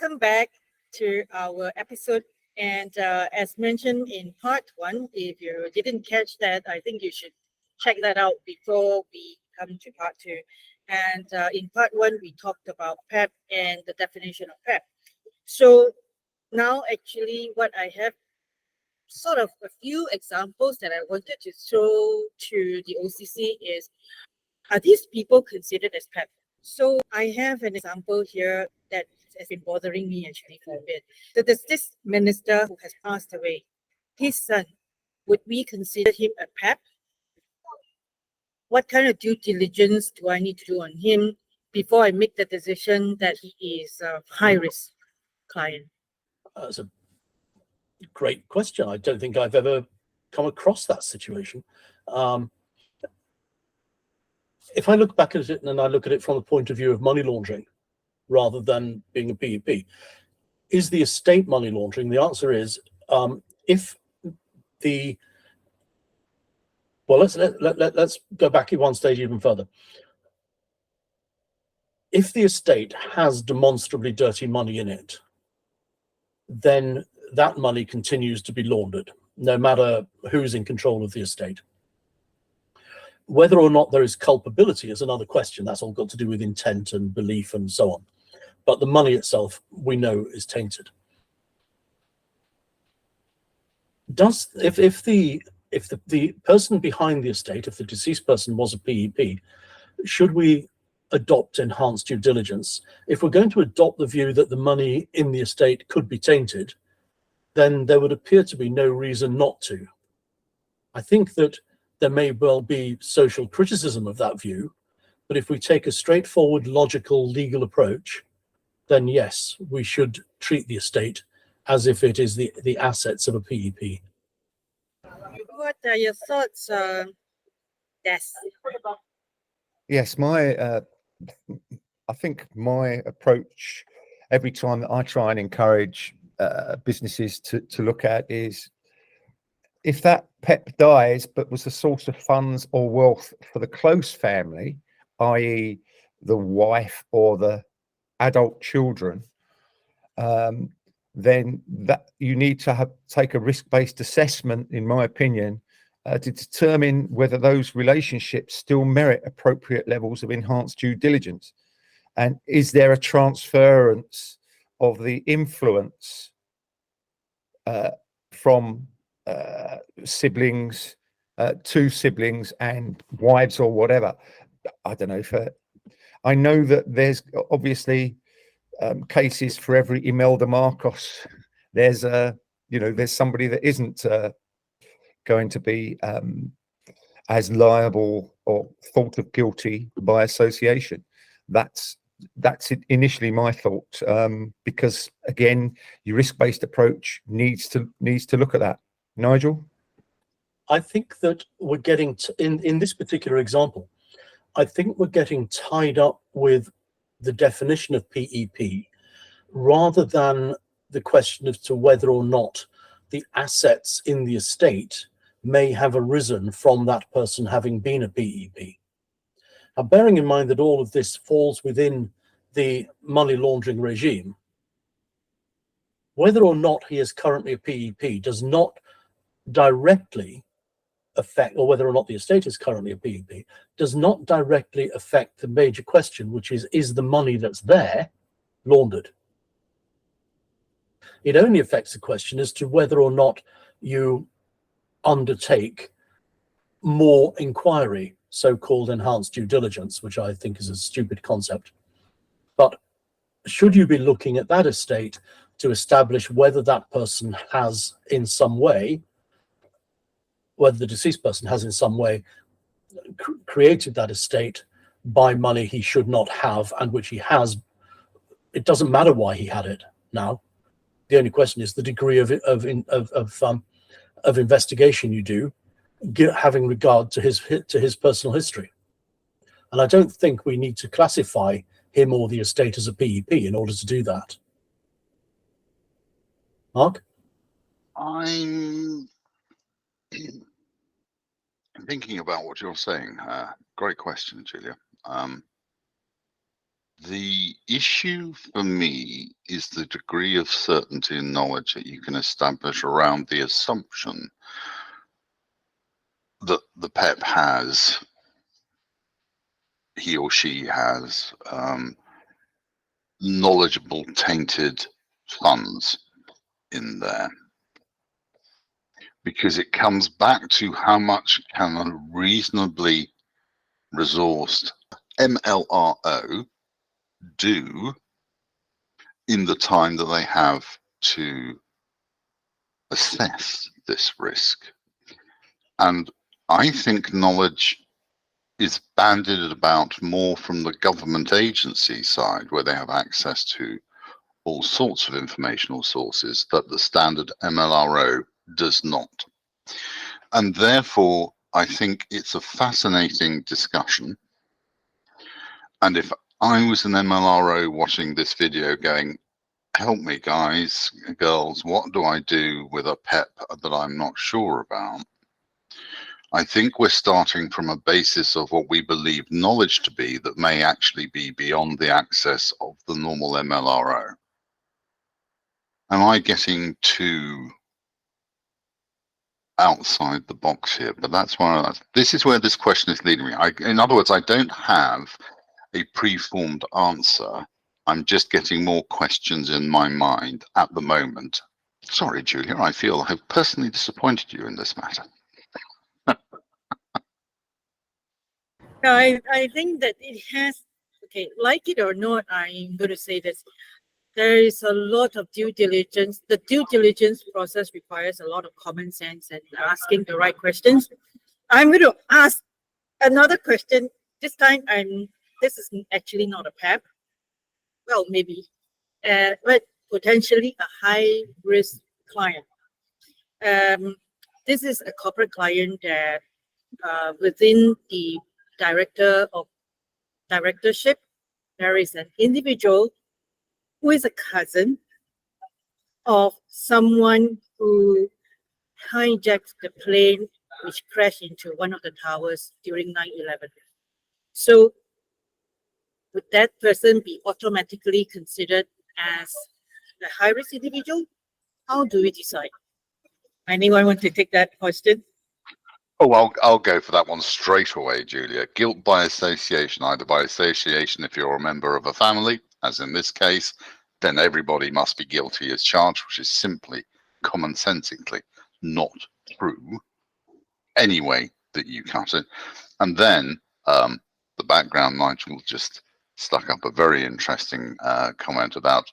welcome back to our episode. And as mentioned in part one, if you didn't catch that, I think you should check that out before we come to part two. And in part one, we talked about PEP and the definition of PEP. So now, actually, what I have sort of a few examples that I wanted to show to the OCC is, are these people considered as PEP? So I have an example here that has been bothering me actually for a bit. So there's this minister who has passed away. His son, would we consider him a PEP? What kind of due diligence do I need to do on him before I make the decision that he is a high-risk client? That's a great question. I don't think I've ever come across that situation. If I look back at it and I look at it from the point of view of money laundering rather than being a PEP, is the estate money laundering? The answer is if the let's go back one stage even further. If the estate has demonstrably dirty money in it, then that money continues to be laundered, no matter who's in control of the estate. Whether or not there is culpability is another question. That's all got to do with intent and belief and so on. But the money itself, we know, is tainted. If the person behind the estate, if the deceased person was a PEP, should we adopt enhanced due diligence? If we're going to adopt the view that the money in the estate could be tainted, then there would appear to be no reason not to. I think that there may well be social criticism of that view, but if we take a straightforward, logical, legal approach, then yes, we should treat the estate as if it is the assets of a PEP. What are your thoughts, Des? Yes, I think my approach every time that I try and encourage businesses to look at is, if that PEP dies but was a source of funds or wealth for the close family, i.e. the wife or the adult children, then that you need to take a risk-based assessment, in my opinion, to determine whether those relationships still merit appropriate levels of enhanced due diligence. And is there a transference of the influence from siblings to siblings and wives or whatever? I don't know. I know that there's obviously cases for every Imelda Marcos. There's there's somebody that isn't going to be as liable or thought of guilty by association. That's initially my thought, because again, your risk-based approach needs to look at that. Nigel? I think that we're getting in this particular example, I think we're getting tied up with the definition of PEP rather than the question as to whether or not the assets in the estate may have arisen from that person having been a PEP. Now, bearing in mind that all of this falls within the money laundering regime, whether or not he is currently a PEP does not directly affect, or whether or not the estate is currently a PEP, does not directly affect the major question, which is the money that's there laundered? It only affects the question as to whether or not you undertake more inquiry, so-called enhanced due diligence, which I think is a stupid concept. But should you be looking at that estate to establish whether that person has in some way, whether the deceased person has in some way created that estate by money he should not have and which he has? It doesn't matter why he had it now. The only question is the degree of investigation you do, having regard to his personal history. And I don't think we need to classify him or the estate as a PEP in order to do that. Mark? I'm thinking about what you're saying. Great question, Julia. The issue for me is the degree of certainty and knowledge that you can establish around the assumption that the PEP has, he or she has, knowledgeable tainted funds in there. Because it comes back to how much can a reasonably resourced MLRO do in the time that they have to assess this risk. And I think knowledge is bandied about more from the government agency side, where they have access to all sorts of informational sources that the standard MLRO does not. And therefore, I think it's a fascinating discussion. And if I was an MLRO watching this video going, help me guys, girls, what do I do with a PEP that I'm not sure about? I think we're starting from a basis of what we believe knowledge to be that may actually be beyond the access of the normal MLRO. Am I getting too outside the box here? But that's why this is where this question is leading me. In other words, I don't have a preformed answer. I'm just getting more questions in my mind at the moment. Sorry, Julia, I feel I've personally disappointed you in this matter. No, I think that it has, okay, like it or not, I'm going to say this. There is a lot of due diligence. The due diligence process requires a lot of common sense and asking the right questions. I'm going to ask another question. This time, this is actually not a PEP. Well, maybe, but potentially a high-risk client. This is a corporate client that within the directorship, there is an individual who is a cousin of someone who hijacked the plane which crashed into one of the towers during 9/11. So would that person be automatically considered as a high-risk individual? How do we decide? Anyone want to take that question? Oh, I'll go for that one straight away, Julia. Guilt by association, either by association if you're a member of a family, as in this case, then everybody must be guilty as charged, which is simply commonsensically not true any way that you cut it. And then the background, Nigel just stuck up a very interesting comment about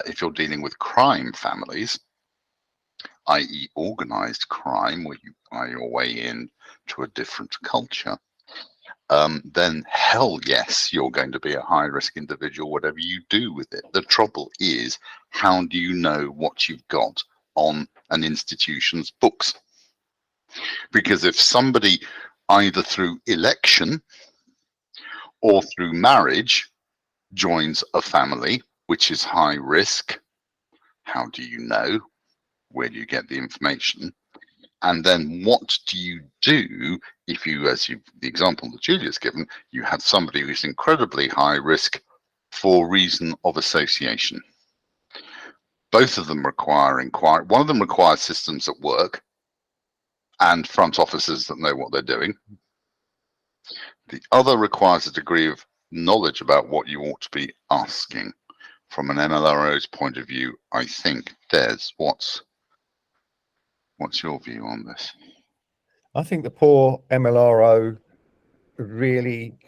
if you're dealing with crime families, i.e. organized crime, where you buy your way in to a different culture, then hell yes, you're going to be a high-risk individual, whatever you do with it. The trouble is, how do you know what you've got on an institution's books? Because if somebody, either through election or through marriage, joins a family which is high risk, how do you know? Where do you get the information? And then what do you do if you, the example that Julia's given, you have somebody who's incredibly high risk for reason of association? Both of them require inquiry. One of them requires systems that work and front officers that know what they're doing. The other requires a degree of knowledge about what you ought to be asking. From an MLRO's point of view, I think, Des, what's your view on this? I think the poor MLRO really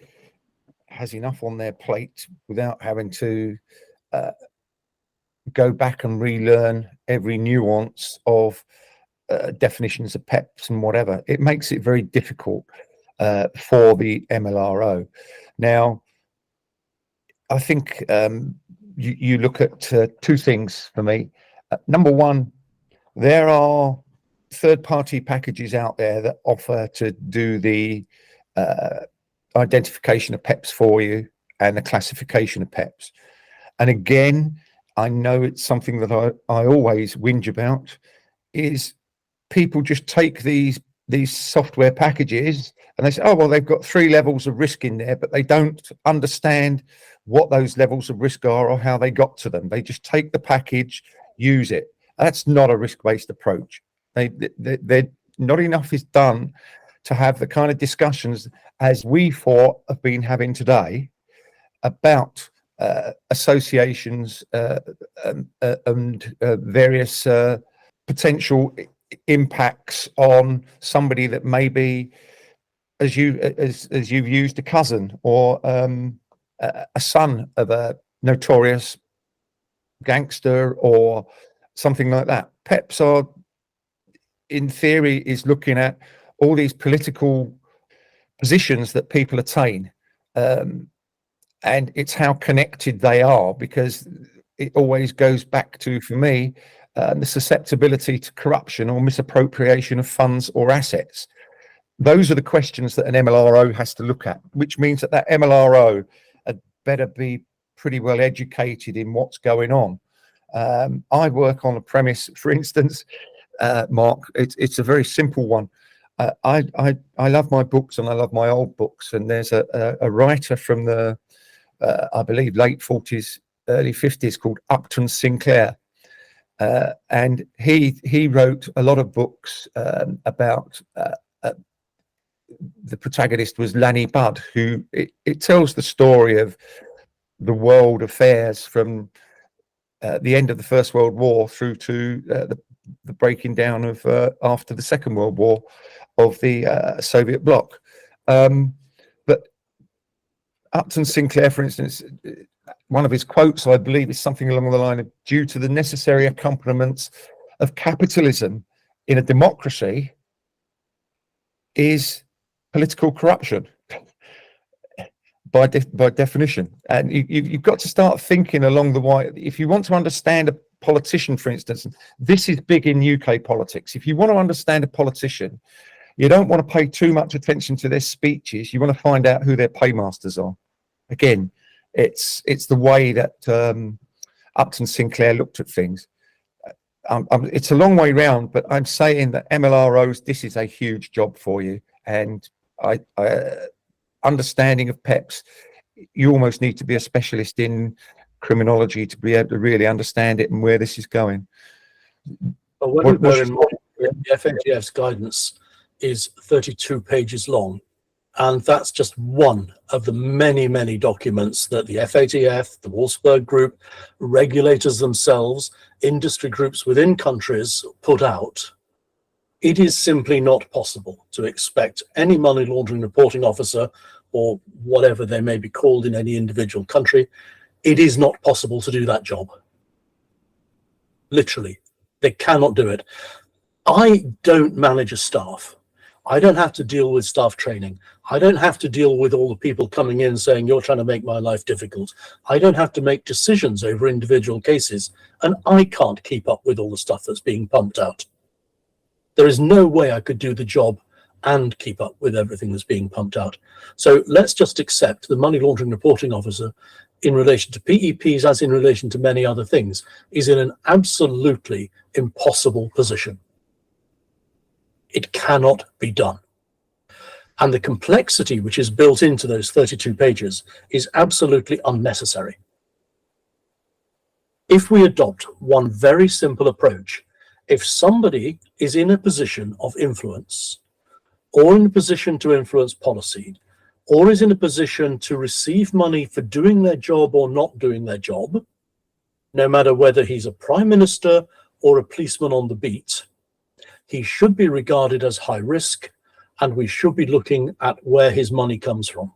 has enough on their plate without having to go back and relearn every nuance of definitions of PEPs and whatever. It makes it very difficult for the MLRO. Now, I think you look at two things for me. Number one, there are third-party packages out there that offer to do the identification of PEPs for you and the classification of PEPs. And again, I know it's something that I always whinge about, is people just take these these software packages, and they say, oh, well, they've got 3 levels of risk in there, but they don't understand what those levels of risk are or how they got to them. They just take the package, use it. That's not a risk-based approach. They're not enough is done to have the kind of discussions as we four have been having today about associations and various potential impacts on somebody that may be, as you've used, a cousin or a son of a notorious gangster or something like that. PEPs are, in theory, is looking at all these political positions that people attain, and it's how connected they are, because it always goes back to, for me, the susceptibility to corruption or misappropriation of funds or assets. Those are the questions that an MLRO has to look at, which means that that MLRO had better be pretty well educated in what's going on. I work on a premise, for instance, Mark, it's a very simple one. I love my books and I love my old books, and there's a writer from the I believe late 40s, early 50s called Upton Sinclair, and he wrote a lot of books about the protagonist was Lanny Budd, who it tells the story of the world affairs from the end of the First World War through to the breaking down of after the Second World War of the Soviet bloc. But Upton Sinclair, for instance, one of his quotes, I believe, is something along the line of, due to the necessary accompaniments of capitalism in a democracy is political corruption by definition. And you've got to start thinking along the way. If you want to understand a politician, for instance, this is big in UK politics. If you want to understand a politician, you don't want to pay too much attention to their speeches. You want to find out who their paymasters are. Again, it's the way that Upton Sinclair looked at things. It's a long way round, but I'm saying that MLROs, this is a huge job for you. And understanding of PEPs, you almost need to be a specialist in criminology to be able to really understand it and where this is going. But when we bear in mind, the FATF's guidance is 32 pages long, and that's just one of the many, many documents that the FATF, the Wolfsburg Group, regulators themselves, industry groups within countries put out. It is simply not possible to expect any money laundering reporting officer, or whatever they may be called in any individual country, it is not possible to do that job. Literally, they cannot do it. I don't manage a staff. I don't have to deal with staff training. I don't have to deal with all the people coming in saying, you're trying to make my life difficult. I don't have to make decisions over individual cases, and I can't keep up with all the stuff that's being pumped out. There is no way I could do the job and keep up with everything that's being pumped out. So let's just accept the money laundering reporting officer, in relation to PEPs, as in relation to many other things, is in an absolutely impossible position. It cannot be done. And the complexity which is built into those 32 pages is absolutely unnecessary. If we adopt one very simple approach, if somebody is in a position of influence, or in a position to influence policy, or is in a position to receive money for doing their job or not doing their job, no matter whether he's a prime minister or a policeman on the beat, he should be regarded as high risk, and we should be looking at where his money comes from.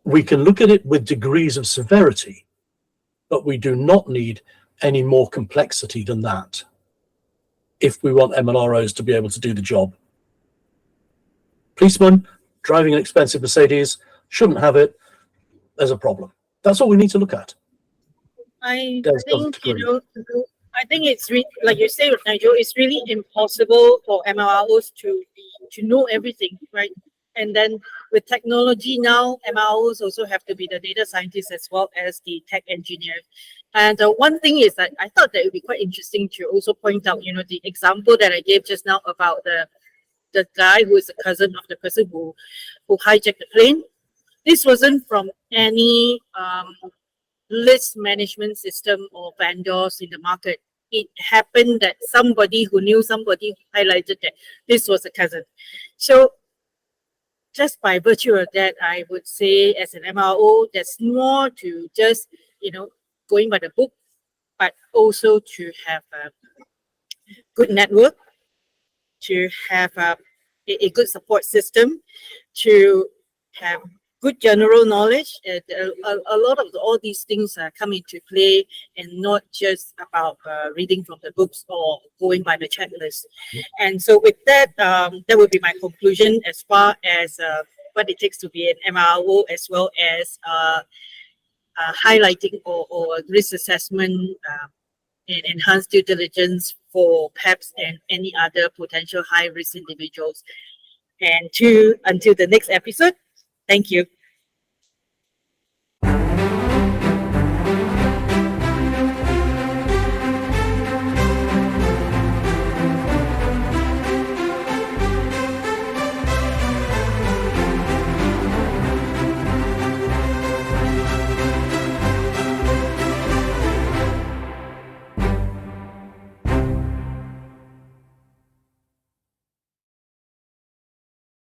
We can look at it with degrees of severity, but we do not need any more complexity than that if we want MLROs to be able to do the job. Policeman driving an expensive Mercedes shouldn't have it. There's a problem. That's all we need to look at. I think, I think it's like you say, Nigel, it's really impossible for MLROs to know everything, right? And then with technology now, MROs also have to be the data scientists as well as the tech engineer. And one thing is that I thought that it would be quite interesting to also point out, the example that I gave just now about the guy who is a cousin of the person who hijacked the plane. This wasn't from any list management system or vendors in the market. It happened that somebody who knew somebody highlighted that this was a cousin. So just by virtue of that, I would say as an MRO, there's more to just, going by the book, but also to have a good network, to have a good support system, to have good general knowledge. A lot of all these things come into play, and not just about reading from the books or going by the checklist. And so with that, that would be my conclusion as far as what it takes to be an MRO, as well as highlighting or risk assessment and enhanced due diligence for PEPs and any other potential high risk individuals. And until the next episode, thank you.